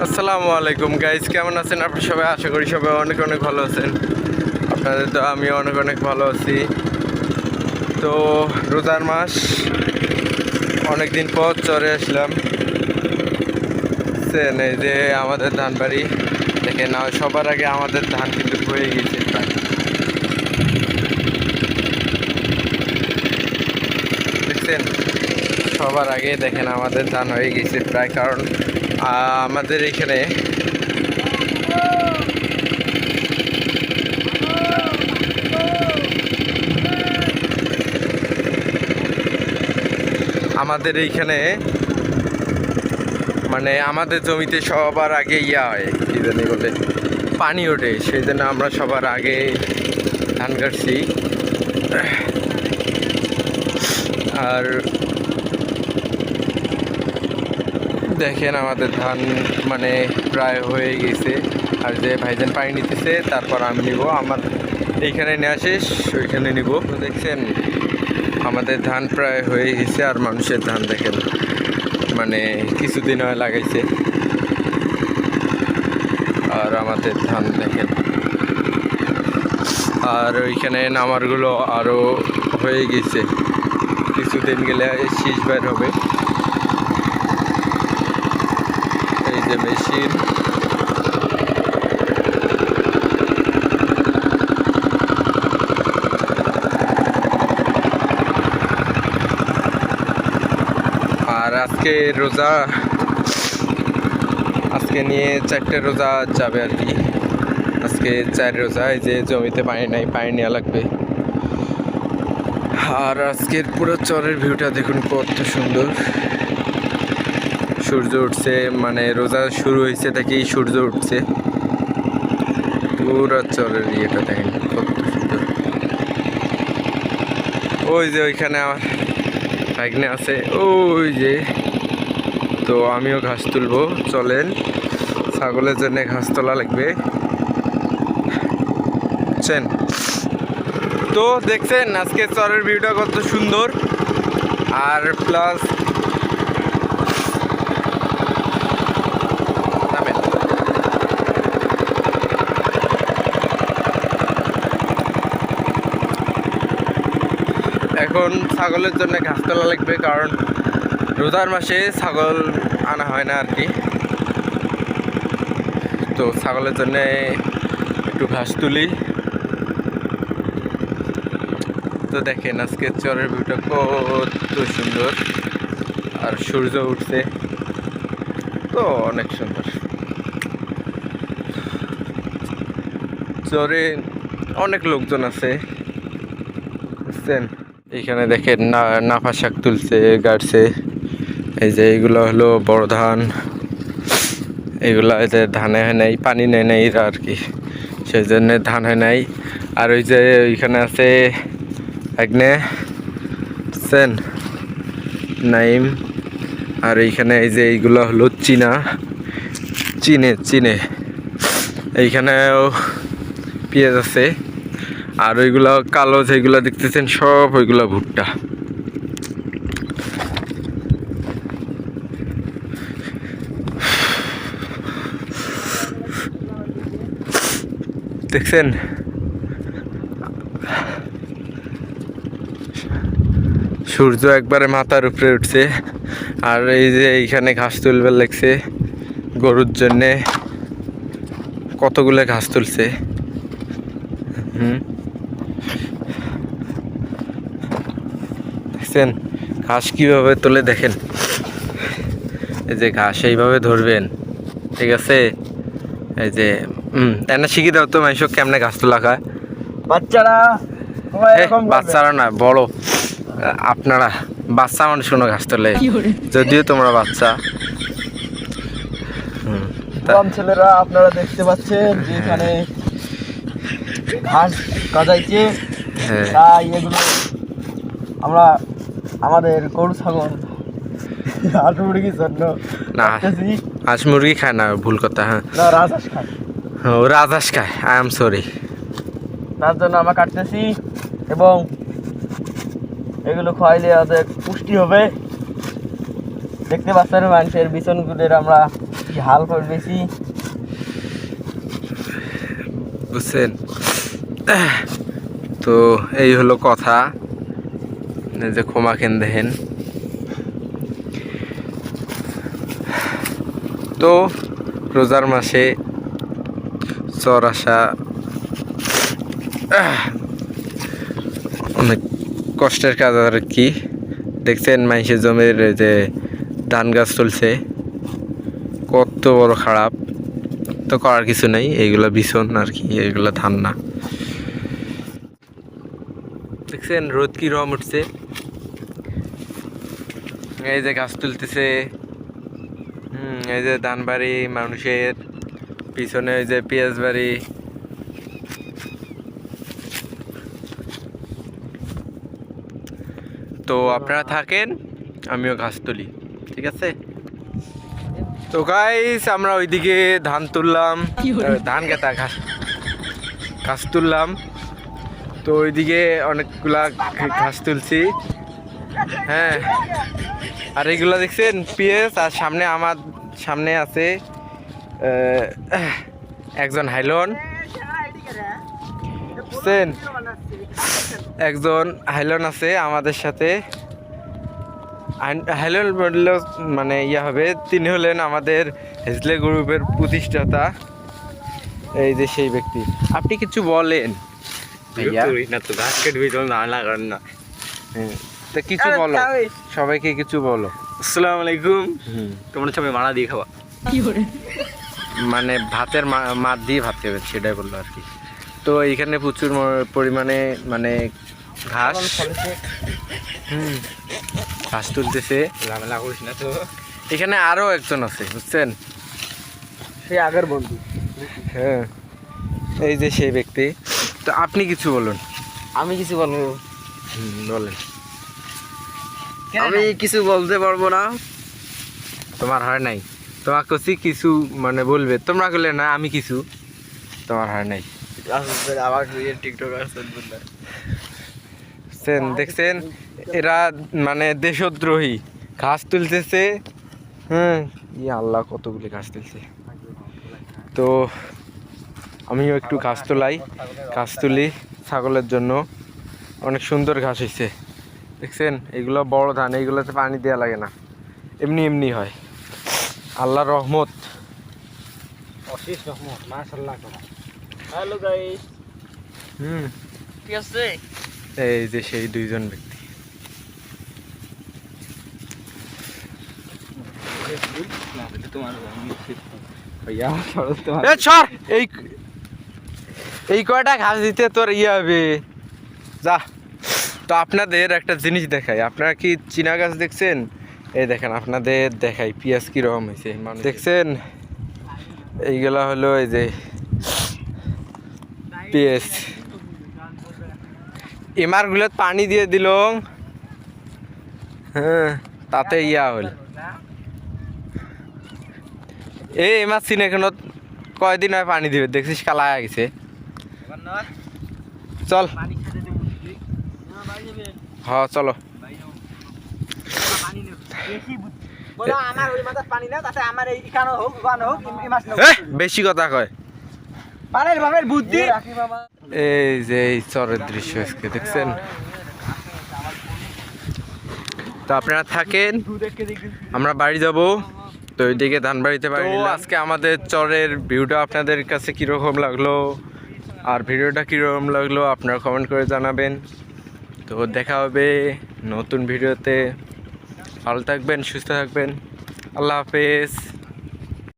আসসালামু আলাইকুম গাইজ, কেমন আছেন আপনারা সবাই? আশা করি সবাই অনেক অনেক ভালো আছেন। আপনাদের তো আমি অনেক অনেক ভালো আছি। তো রোজার মাস, অনেক দিন পর চরে আসলাম। এই যে আমাদের ধান বাড়ি দেখেন, সবার আগে আমাদের ধান কিন্তু হয়ে গেছে প্রায়। দেখছেন, সবার আগে দেখেন আমাদের ধান হয়ে গেছে প্রায়, কারণ আমাদের এখানে মানে আমাদের জমিতে সবার আগে হয় কি জানি বলে পানি ওঠে, সেই জন্য আমরা সবার আগে ধান কাটছি। আর দেখেন আমাদের ধান মানে প্রায় হয়ে গেছে। আর যে ভাইজান পানি নিতেছে, তারপর আমি নিব। আমার এইখানে নেওয়া শেষ, ওইখানে নিব। দেখছেন আমাদের ধান প্রায় হয়ে গেছে। আর মানুষের ধান দেখেন মানে কিছুদিন হয় লাগাইছে, আর আমাদের ধান দেখেন। আর ওইখানে নামারগুলো আরও হয়ে গেছে, কিছুদিন গেলে শীষ বের হবে। এই যে মেশিন, আর আজকে রোজা, আজকে নিয়ে 4টে রোজা যাবে আর কি। আজকে 4 রোজা। এই যে জমিতে পানি নাই, পানি নেওয়া লাগবে। আর আজকের পুরো চরের ভিউটা দেখুন কত সুন্দর। সূর্য উঠছে, মানে রোজা শুরু হয়েছে থেকেই সূর্য উঠছে। পুরো চরের ইয়েটা দেখেন কত সুন্দর। ওই যে ওইখানে আমার ভাগ্নে আছে, ওই যে। তো আমিও ঘাস তুলবো, চলেন। ছাগলের জন্য ঘাস তোলা লাগবে, বুঝছেন? তো দেখছেন আজকে চরের ভিউটা কত সুন্দর। আর প্লাস এখন ছাগলের জন্য ঘাস তোলা লাগবে, কারণ রোজার মাসে ছাগল আনা হয় না আর কি। তো ছাগলের জন্য একটু ঘাস তুলি। তো দেখেন আজকে চরের ভিউটা কত সুন্দর, আর সূর্য উঠছে, তো অনেক সুন্দর। চরে অনেক লোকজন আছে, বুঝছেন? এইখানে দেখেন নাফা শাক তুলছে, গাড়ছে। এই যে এইগুলো হলো বড় ধান। এইগুলা এই যে ধানে হয় নাই, পানি নেয় নাই আর কি, সেই জন্য ধান হয় নাই। আর ওই যে ওইখানে আছে একনে, বুঝছেন, নাইম। আর এইখানে এই যে এইগুলো হলো চিনে এইখানেও পেঁয়াজ আছে। আর ওইগুলো কালো যেগুলো দেখতেছেন সব ওইগুলো ভুট্টা। দেখছেন সূর্য একবারে মাথার উপরে উঠছে। আর এই যে এইখানে ঘাস তুলবার লাগছে গরুর জন্যে, কতগুলো ঘাস তুলছে। দেখছেন ঘাস কিভাবে তোলে দেখেন। এই যে ঘাস এইভাবে ধরবেন, ঠিক আছে? এই যে এনে শিখি দাও তো মানুষ কেমনে ঘাস তোলা খায়। বাচ্চারা না, বড় আপনারা বাচ্চা মানুষ কোনো ঘাস তোলে, যদিও তোমরা বাচ্চা। ছেলেরা আপনারা দেখতে পাচ্ছেন যে এখানে ঘাস কাটাইছে, তাই এগুলো আমরা আমাদের গরু ছাগল হাঁস মুরগির জন্য না, হাঁস মুরগি খায় না, ভুল কথা। হ্যাঁ, রাজহাঁস খায়। ও রাজহাঁস খায়, আই এম সরি। তার জন্য আমরা কাটতেছি, এবং এগুলো খাইলে ওদের পুষ্টি হবে। দেখতে পাচ্ছেন মানুষের বিছনগুলোর আমরা কি হাল করবেছি। বুঝছেন? তো এই হলো কথা, এই যে ক্ষমা কেন দেখেন। তো রোজার মাসে চর আসা অনেক কষ্টের কাজ আর কি। দেখছেন মাইসের জমির যে ধান গাছ চলছে, কত বড় খারাপ। তো করার কিছু নেই, এইগুলা বিছন আর কি, এইগুলা ধান না। দেখছেন রোদ কি রকম উঠছে, এই যে গাছ তুলতেছে। এই যে ধান বাড়ি মানুষের, পিছনে ওই যে পেঁয়াজ বাড়ি। তো আপনারা থাকেন, আমিও ঘাস তুলি, ঠিক আছে? তো গাইস আমরা ওইদিকে ধান তুললাম, ধান কেতা ঘাস তুললাম। তো ওইদিকে অনেকগুলা ঘাস তুলছি, হ্যাঁ। আর এইগুলা দেখছেন পেঁয়াজ, আর সামনে আমার সামনে আছে একজন হাইলন, বুঝছেন? একজন হাইলন আছে আমাদের সাথে। হাইলন বললেও মানে ইয়া হবে, তিনি হলেন আমাদের হেজলে গ্রুপের প্রতিষ্ঠাতা, এই যে সেই ব্যক্তি। আপনি কিছু বলেন ভাইয়া? না তো ঘাস কাটবি তো না করেন না। তো কিছু বলো, সবাইকে কিছু বলো। আসসালামু আলাইকুম। তোমরা সবাই মারা দিয়ে খাওয়া। মানে ভাতের মাঠ দিয়ে ভাত খাবেন সেটাই বললো আর কি। তো এইখানে প্রচুর পরিমাণে মানে ঘাস, ঘাস তুলতেছে। ঝামেলা করিস না তো। এখানে আরো একজন আছে, বুঝছেন? সে আগের বন্ধু। হ্যাঁ, এই যে সেই ব্যক্তি। তো আপনি কিছু বলুন। আমি কিছু বলবো? বলেন। আমি কিছু বলতে পারবো না। তোমার হয় নাই, তোমার কাছে কিছু মানে বলবে, তোমরা বললে না আমি কিছু, তোমার হয় নাই। আবার টিকটক আসছেন বললেন। দেখছেন এরা মানে দেশদ্রোহী, ঘাস তুলতেছে। আল্লাহ কতগুলি ঘাস তুলছে। তো আমিও একটু ঘাস তুলি ছাগলের জন্য। অনেক সুন্দর ঘাস হয়েছে, দেখছেন? এগুলো বড় ধান, এইগুলোতে পানি দেওয়া লাগে না, এমনি এমনি হয়। আল্লাহর রহমত, অশেষ রহমত, মাশাআল্লাহ। Hello guys. ঠিক আছে। এই যে সেই দুইজন ব্যক্তি। এই কয়টা ঘাস দিতে তোর ইয়ে হবে, যা। তো আপনাদের একটা জিনিস দেখাই, আপনারা কি চীনা গাছ দেখছেন? এই দেখেন আপনাদের দেখাই পেঁয়াজ কিরকম হয়েছে, দেখছেন? এইগুলা হলো এই যে পেঁয়াজ, এমারগুলোত পানি দিয়ে দিল, হ্যাঁ, তাতে ইয়া হল। এই এমার চিনে কেন কয়দিন হয় পানি দিবে, দেখছিস কালা হয়ে গেছে। চল, হ্যাঁ চলো। বেশি কথা কয়। এই যে এই চরের দৃশ্য আজকে দেখছেন। তো আপনারা থাকেন, আমরা বাড়ি যাব। তো ওইদিকে ধানবাড়িতে বাড়ি। আজকে আমাদের চরের ভিউটা আপনাদের কাছে কীরকম লাগলো আর ভিডিওটা কীরকম লাগলো আপনারা কমেন্ট করে জানাবেন। তো দেখা হবে নতুন ভিডিওতে। ভালো থাকবেন, সুস্থ থাকবেন। আল্লাহ হাফেজ।